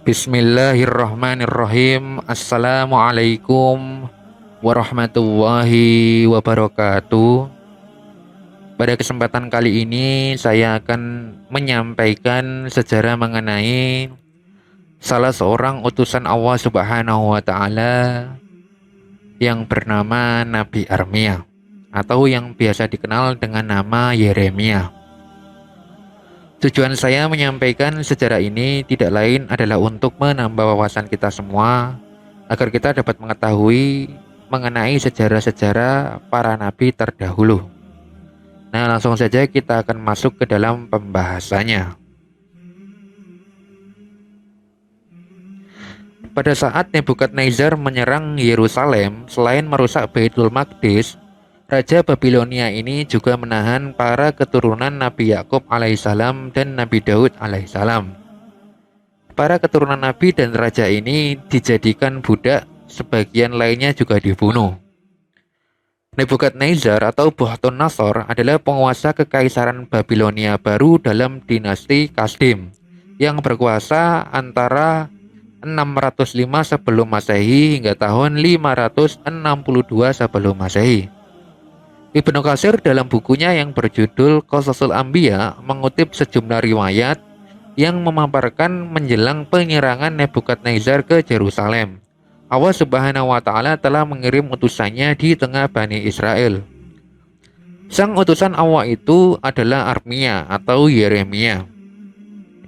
Bismillahirrahmanirrahim. Assalamualaikum warahmatullahi wabarakatuh. Pada kesempatan kali ini saya akan menyampaikan sejarah mengenai salah seorang utusan Allah Subhanahu wa taala yang bernama Nabi Armia atau yang biasa dikenal dengan nama Yeremia. Tujuan saya menyampaikan sejarah ini tidak lain adalah untuk menambah wawasan kita semua agar kita dapat mengetahui mengenai sejarah-sejarah para nabi terdahulu. Nah, langsung saja kita akan masuk ke dalam pembahasannya. Pada saat Nebukadnezar menyerang Yerusalem, selain merusak Baitul Maqdis, Raja Babilonia ini juga menahan para keturunan Nabi Yakub alaihissalam dan Nabi Daud alaihissalam. Para keturunan Nabi dan raja ini dijadikan budak, sebagian lainnya juga dibunuh. Nebukadnezar atau Bukhtanasor adalah penguasa kekaisaran Babilonia baru dalam dinasti Kasdim yang berkuasa antara 605 sebelum Masehi hingga tahun 562 sebelum Masehi. Ibnu Katsir dalam bukunya yang berjudul Qasasul Anbiya mengutip sejumlah riwayat yang memaparkan menjelang penyerangan Nebukadnezar ke Yerusalem. Allah Subhanahu wa taala telah mengirim utusannya di tengah Bani Israel. Sang utusan Allah itu adalah Armia atau Yeremia,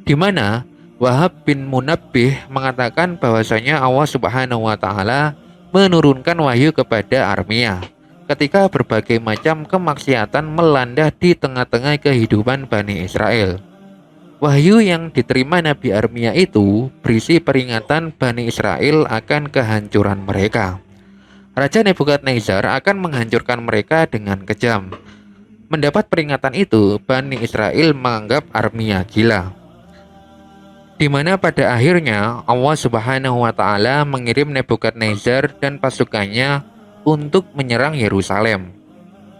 di mana Wahab bin Munabbih mengatakan bahwasanya Allah Subhanahu wa taala menurunkan wahyu kepada Armia ketika berbagai macam kemaksiatan melanda di tengah-tengah kehidupan Bani Israel. Wahyu yang diterima Nabi Armia itu berisi peringatan Bani Israel akan kehancuran mereka. Raja Nebukadnezar akan menghancurkan mereka dengan kejam. Mendapat peringatan itu, Bani Israel menganggap Armia gila. Di mana pada akhirnya Allah Subhanahu wa taala mengirim Nebukadnezar dan pasukannya untuk menyerang Yerusalem.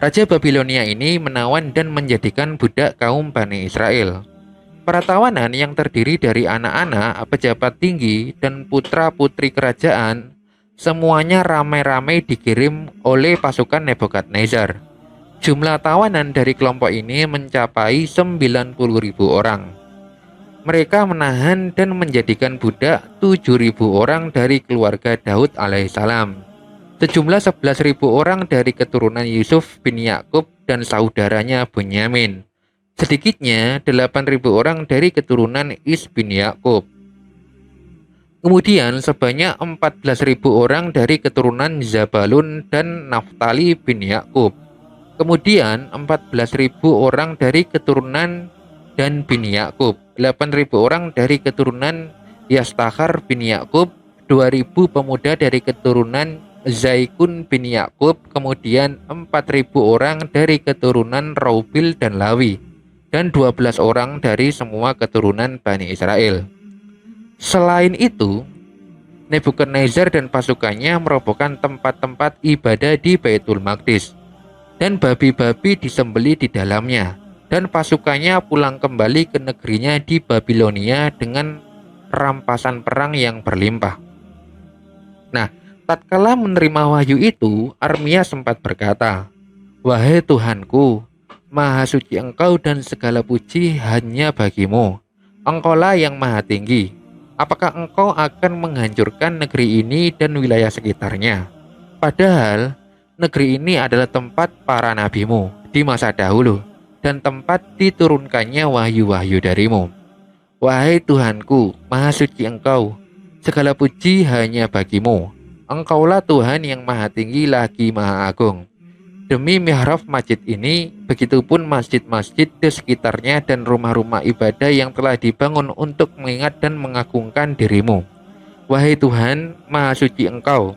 Raja Babilonia ini menawan dan menjadikan budak kaum Bani Israel. Para tawanan yang terdiri dari anak-anak, pejabat tinggi, dan putra-putri kerajaan semuanya ramai-ramai dikirim oleh pasukan Nebukadnezar. Jumlah tawanan dari kelompok ini mencapai 90.000 orang. Mereka menahan dan menjadikan budak 7.000 orang dari keluarga Daud alaihissalam. Sejumlah 11.000 orang dari keturunan Yusuf bin Yakub dan saudaranya Bunyamin. Sedikitnya 8.000 orang dari keturunan Is bin Yakub. Kemudian sebanyak 14.000 orang dari keturunan Zabalun dan Naftali bin Yakub. Kemudian 14.000 orang dari keturunan Dan bin Yakub, 8.000 orang dari keturunan Yastakhar bin Yakub, 2.000 pemuda dari keturunan Zaikun bin Yakub, kemudian 4.000 orang dari keturunan Raubil dan Lawi, dan 12 orang dari semua keturunan Bani Israel. Selain itu, Nebukadnezar dan pasukannya merobohkan tempat-tempat ibadah di Baitul Maqdis, dan babi-babi disembelih di dalamnya, dan pasukannya pulang kembali ke negerinya di Babilonia dengan rampasan perang yang berlimpah. Nah, tatkala menerima wahyu itu, Armia sempat berkata, "Wahai Tuhanku, Maha Suci Engkau dan segala puji hanya bagimu. Engkaulah yang Maha Tinggi. Apakah Engkau akan menghancurkan negeri ini dan wilayah sekitarnya? Padahal negeri ini adalah tempat para nabimu di masa dahulu dan tempat diturunkannya wahyu-wahyu darimu. Wahai Tuhanku, Maha Suci Engkau, segala puji hanya bagimu. Engkaulah Tuhan yang Maha Tinggi lagi Maha Agung. Demi mihrab masjid ini, begitupun masjid-masjid di sekitarnya dan rumah-rumah ibadah yang telah dibangun untuk mengingat dan mengagungkan dirimu. Wahai Tuhan, Maha Suci Engkau,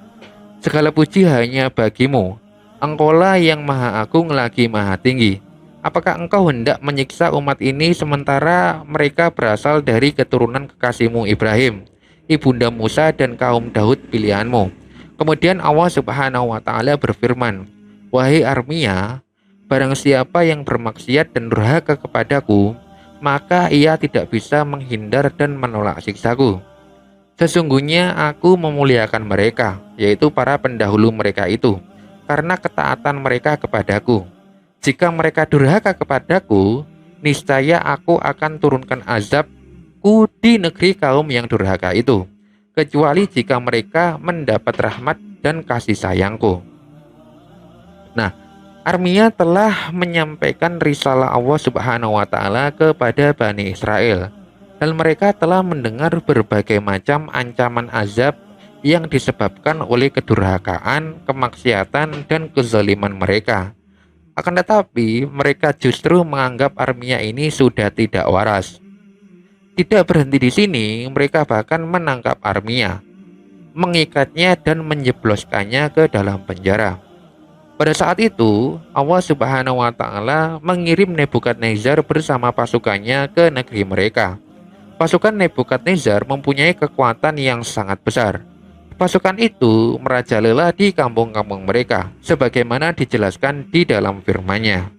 segala puji hanya bagimu. Engkaulah yang Maha Agung lagi Maha Tinggi. Apakah Engkau hendak menyiksa umat ini sementara mereka berasal dari keturunan kekasihmu Ibrahim, ibunda Musa dan kaum Daud pilihanmu?" Kemudian Allah Subhanahu wa taala berfirman, "Wahai Armia, barang siapa yang bermaksiat dan durhaka kepadaku, maka ia tidak bisa menghindar dan menolak siksaku. Sesungguhnya aku memuliakan mereka, yaitu para pendahulu mereka itu, karena ketaatan mereka kepadaku. Jika mereka durhaka kepadaku, niscaya aku akan turunkan azabku di negeri kaum yang durhaka itu, kecuali jika mereka mendapat rahmat dan kasih sayangku. Nah, Armia telah menyampaikan risalah Allah Subhanahu wa taala kepada Bani Israel, dan mereka telah mendengar berbagai macam ancaman azab yang disebabkan oleh kedurhakaan, kemaksiatan, dan kezaliman mereka. Akan tetapi, mereka justru menganggap Armia ini sudah tidak waras. Tidak berhenti di sini, mereka bahkan menangkap Armia, mengikatnya dan menjebloskannya ke dalam penjara. Pada saat itu, Allah Subhanahu wa taala mengirim Nebukadnezar bersama pasukannya ke negeri mereka. Pasukan Nebukadnezar mempunyai kekuatan yang sangat besar. Pasukan itu merajalela di kampung-kampung mereka, sebagaimana dijelaskan di dalam firman-Nya.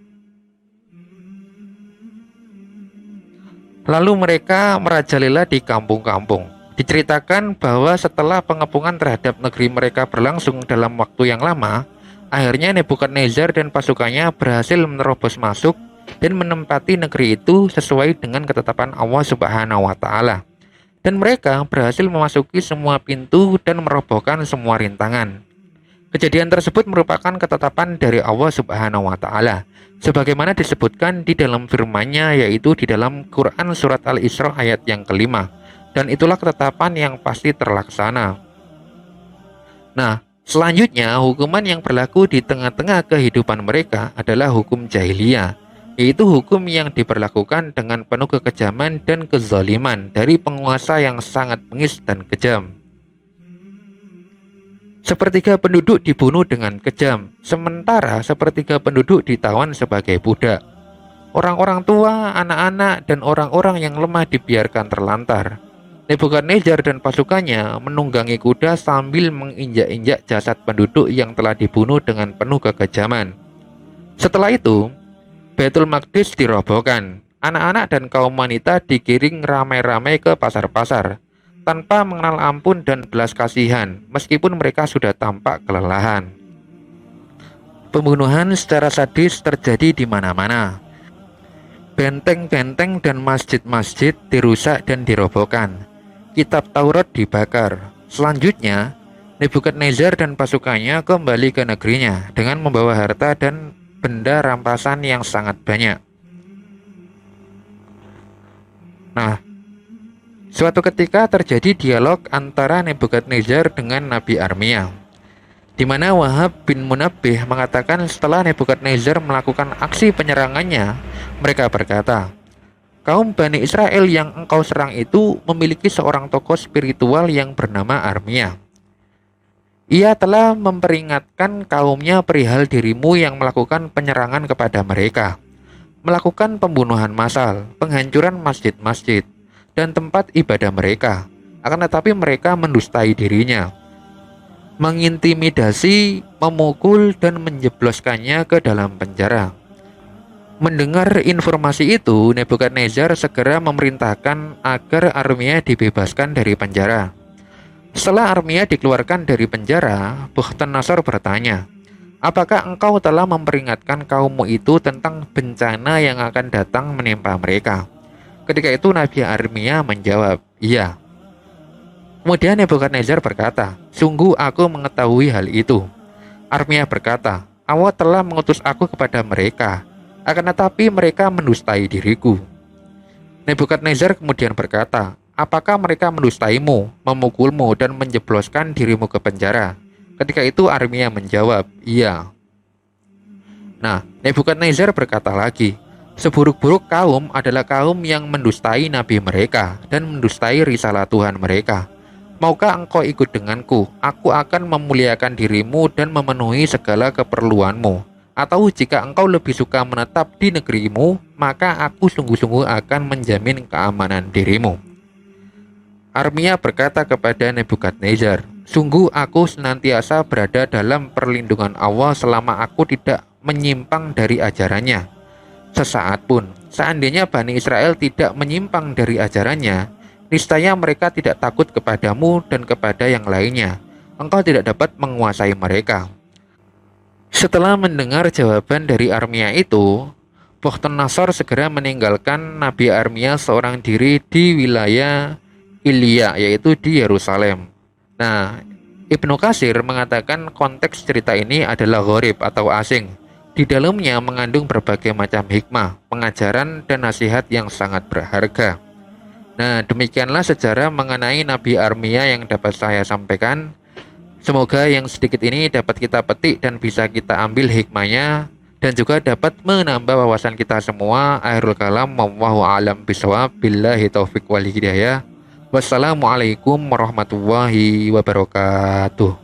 Lalu mereka merajalela di kampung-kampung. Diceritakan bahwa setelah pengepungan terhadap negeri mereka berlangsung dalam waktu yang lama, akhirnya Nebukadnezar dan pasukannya berhasil menerobos masuk dan menempati negeri itu sesuai dengan ketetapan Allah Subhanahu wa taala. Dan mereka berhasil memasuki semua pintu dan merobohkan semua rintangan. Kejadian tersebut merupakan ketetapan dari Allah Subhanahu wa taala, sebagaimana disebutkan di dalam firman-Nya, yaitu di dalam Quran surat Al-Isra ayat yang kelima. Dan itulah ketetapan yang pasti terlaksana. Nah, selanjutnya, hukuman yang berlaku di tengah-tengah kehidupan mereka adalah hukum jahiliyah, yaitu hukum yang diberlakukan dengan penuh kekejaman dan kezaliman dari penguasa yang sangat bengis dan kejam. Sepertiga penduduk dibunuh dengan kejam, sementara sepertiga penduduk ditawan sebagai budak. Orang-orang tua, anak-anak, dan orang-orang yang lemah dibiarkan terlantar. Nebukadnezar dan pasukannya menunggangi kuda sambil menginjak-injak jasad penduduk yang telah dibunuh dengan penuh kekejaman. Setelah itu, Baitul Maqdis dirobohkan. Anak-anak dan kaum wanita digiring ramai-ramai ke pasar-pasar, tanpa mengenal ampun dan belas kasihan, meskipun mereka sudah tampak kelelahan. Pembunuhan secara sadis terjadi di mana-mana. Benteng-benteng dan masjid-masjid dirusak dan dirobohkan. Kitab Taurat dibakar. Selanjutnya, Nebukadnezar dan pasukannya kembali ke negerinya dengan membawa harta dan benda rampasan yang sangat banyak. Nah, suatu ketika terjadi dialog antara Nebukadnezar dengan Nabi Armia, di mana Wahab bin Munabbih mengatakan setelah Nebukadnezar melakukan aksi penyerangannya, mereka berkata, "Kaum Bani Israel yang engkau serang itu memiliki seorang tokoh spiritual yang bernama Armia. Ia telah memperingatkan kaumnya perihal dirimu yang melakukan penyerangan kepada mereka, melakukan pembunuhan massal, penghancuran masjid-masjid, dan tempat ibadah mereka. Akan tetapi mereka mendustai dirinya, mengintimidasi, memukul, dan menjebloskannya ke dalam penjara." Mendengar informasi itu, Nebukadnezar segera memerintahkan agar Armia dibebaskan dari penjara. Setelah Armia dikeluarkan dari penjara, Bukhtanasar bertanya, "Apakah engkau telah memperingatkan kaummu itu tentang bencana yang akan datang menimpa mereka?" Ketika itu Nabi Armia menjawab, "Iya." Kemudian Nebukadnezar berkata, "Sungguh aku mengetahui hal itu." Armia berkata, "Allah telah mengutus aku kepada mereka, akan tetapi mereka mendustai diriku." Nebukadnezar kemudian berkata, "Apakah mereka mendustaimu, memukulmu, dan menjebloskan dirimu ke penjara?" Ketika itu Armia menjawab, "Iya." Nah, Nebukadnezar berkata lagi, "Seburuk-buruk kaum adalah kaum yang mendustai nabi mereka dan mendustai risalah Tuhan mereka. Maukah engkau ikut denganku? Aku akan memuliakan dirimu dan memenuhi segala keperluanmu. Atau jika engkau lebih suka menetap di negerimu, maka aku sungguh-sungguh akan menjamin keamanan dirimu." Armia berkata kepada Nebukadnezar, "Sungguh aku senantiasa berada dalam perlindungan Allah selama aku tidak menyimpang dari ajarannya. Sesaat pun, seandainya Bani Israel tidak menyimpang dari ajarannya, niscaya mereka tidak takut kepadamu dan kepada yang lainnya. Engkau tidak dapat menguasai mereka. Setelah mendengar jawaban dari Armia itu, Bukhtanasor segera meninggalkan Nabi Armia seorang diri di wilayah Ilya, yaitu di Yerusalem. Nah, Ibnu Katsir mengatakan konteks cerita ini adalah gharib atau asing. Di dalamnya mengandung berbagai macam hikmah, pengajaran, dan nasihat yang sangat berharga. Nah, demikianlah sejarah mengenai Nabi Armia yang dapat saya sampaikan. Semoga yang sedikit ini dapat kita petik dan bisa kita ambil hikmahnya dan juga dapat menambah wawasan kita semua. Akhirul kalam, wallahu a'lam bishawab, billahi taufik wal hidayah. Wassalamualaikum warahmatullahi wabarakatuh.